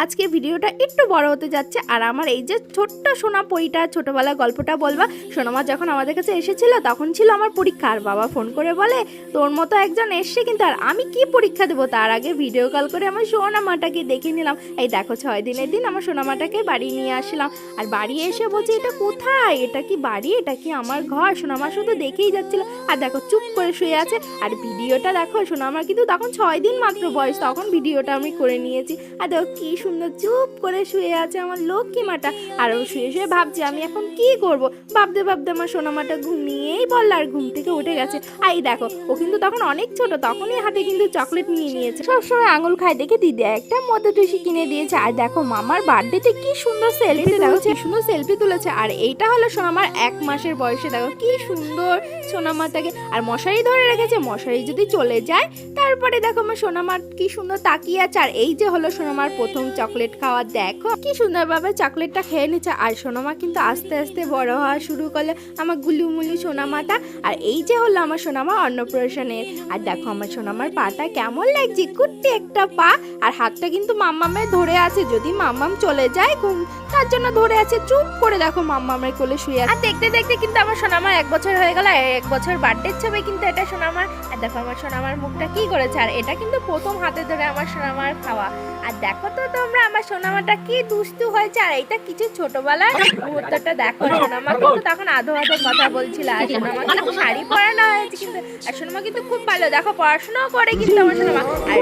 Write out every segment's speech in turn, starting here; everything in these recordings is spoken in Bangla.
আজকে ভিডিওটা একটু বড় হতে যাচ্ছে। আর আমার এই যে ছোট্ট সোনা পরীটা ছোটবেলার গল্পটা বলবা। সোনামা যখন আমাদের কাছে এসেছিল তখন ছিল আমার পরীক্ষা, আর বাবা ফোন করে বলে তোর মতো একজন এসছে কিন্তু, আর আমি কি পরীক্ষা দেবো তার আগে ভিডিও কল করে আমার সোনামাটাকে দেখে নিলাম। এই দেখো 6 দিনের দিন আমার সোনামাটাকে বাড়ি নিয়ে আসলাম, আর বাড়ি এসে বলছি এটা কোথায়, এটা কি বাড়ি, এটা কি আমার ঘর। সোনামা শুধু দেখেই যাচ্ছিল, আর দেখো চুপ করে শুয়ে আছে। আর ভিডিওটা দেখো, সোনামার কিন্তু তখন 6 দিন মাত্র বয়স, তখন ভিডিওটা আমি করে নিয়েছি। আর দেখো কি সুন্দর চুপ করে শুয়ে আছে আমার লক্ষ্মী মাটা। আর ও শুয়ে শুয়ে ভাবছে আমি এখন কি করব। ভাবতে ভাবতে আমার সোনামাটা ঘুমিয়েই বলল, আর ঘুম থেকে উঠে গেছে। আর এই দেখো ও কিন্তু তখন অনেক ছোট, তখনই হাতে কিন্তু চকলেট নিয়ে নিয়েছে। সবসময় আঙুল খায় দেখে দিদি একটা মধ্যে টুসি কিনে দিয়েছে। আর দেখো মামার বার্থডেতে কি সুন্দর সেলফি, দেখো কি সুন্দর সেলফি তুলেছে। আর এইটা হলো সোনামার 1 মাসের বয়সে, দেখো কি সুন্দর সোনামাটাকে। আর মশারি ধরে রেখেছে, মশারি যদি চলে যায় তারপরে দেখো আমার সোনামার কি সুন্দর তাকিয়ে আছে। আর এই যে হলো সোনামার প্রথম চকলেট খাওয়া, দেখো কি সুন্দরভাবে চকলেটটা খেয়ে নিচ্ছে। আর সোনামা কিন্তু আস্তে আস্তে বড় হওয়া শুরু করলে আমার গুলুমুলু সোনামাটা। আর এই যে হলো আমার সোনামা অন্নপ্রাশনের। আর দেখো আমার সোনামার পাটা কেমন লাগছে, কুট্টি একটা পা। আর হাতটা কিন্তু মাম্মামে ধরে আছে, যদি মাম্মাম চলে যায় ঘুম তার জন্য ধরে আছে। চুপ করে দেখো মাম্মামের কোলে শুয়ে আছে। আর দেখতে দেখতে কিন্তু আমার সোনামার 1 বছর হয়ে গেল। 1 বছর বার্থডে ছবি কিন্তু এটা সোনামার। আর দেখো আমার সোনামার মুখটা কি করেছে, আর এটা কিন্তু প্রথম হাতে ধরে আমার সোনামার খাওয়া। আর দেখো তো তোমরা আমার সোনামাটা কি দুষ্টু হয়েছে। আর এইটা কিছু ছোটবেলার মুহূর্তটা দেখো। সোনামা কিন্তু তখন আধো আধো কথা বলছিল, আর সোনামা কিন্তু শাড়ি পরানো হয়েছে কিন্তু। আর সোনামা কিন্তু খুব ভালো, দেখো পড়াশোনাও করে কিন্তু আমার সোনামা। আর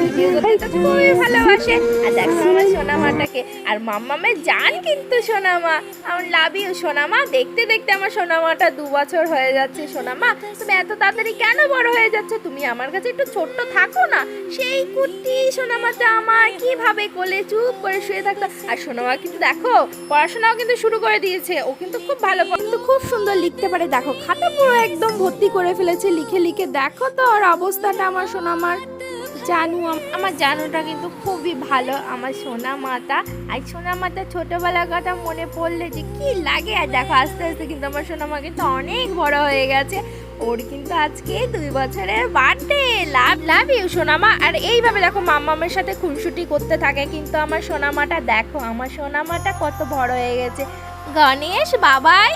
ভিডিও করতে তো খুবই ভালোবাসে। আর দেখো আমার সোনামাটাকে, আর মাম্মামের জান কিন্তু সোনামা। আমার লাভ ইউ সোনামা। দেখতে দেখতে আমার সোনামাটা 2 বছর হয়ে যাচ্ছে। সোনামা তুমি এত তাড়াতাড়ি কেন বড় হয়ে যাচ্ছ, তুমি আমার কাছে একটু ছোট্ট থাকো না। সেই কুর্তি সোনামাটা আমার কিভাবে কোলে চুপ করে শুয়ে থাকতো। আর সোনামা কিন্তু দেখো পড়াশোনাও কিন্তু শুরু করে দিয়েছে, ও কিন্তু খুব ভালো, কিন্তু খুব সুন্দর লিখতে পারে। দেখো খাতা পুরো একদম ভর্তি করে ফেলেছে লিখে লিখে। দেখো তো আর অবস্থাটা আমার সোনামার। জানু আমার জানুটা কিন্তু খুবই ভালো, আমার সোনা মাতা। আর সোনা মাতা ছোটবেলার কথা মনে পড়লে যে কি লাগে। আর দেখো আস্তে আস্তে কিন্তু আমার সোনা মা কিন্তু অনেক বড় হয়ে গেছে। ওর কিন্তু আজকে 2 বছরের বার্থডে। লাভ ইউ সোনামা। আর এইভাবে দেখো মাম্মামের সাথে খুনসুটি করতে থাকে কিন্তু আমার সোনামাটা। দেখো আমার সোনামাটা কত বড় হয়ে গেছে। গণেশ বাবাই।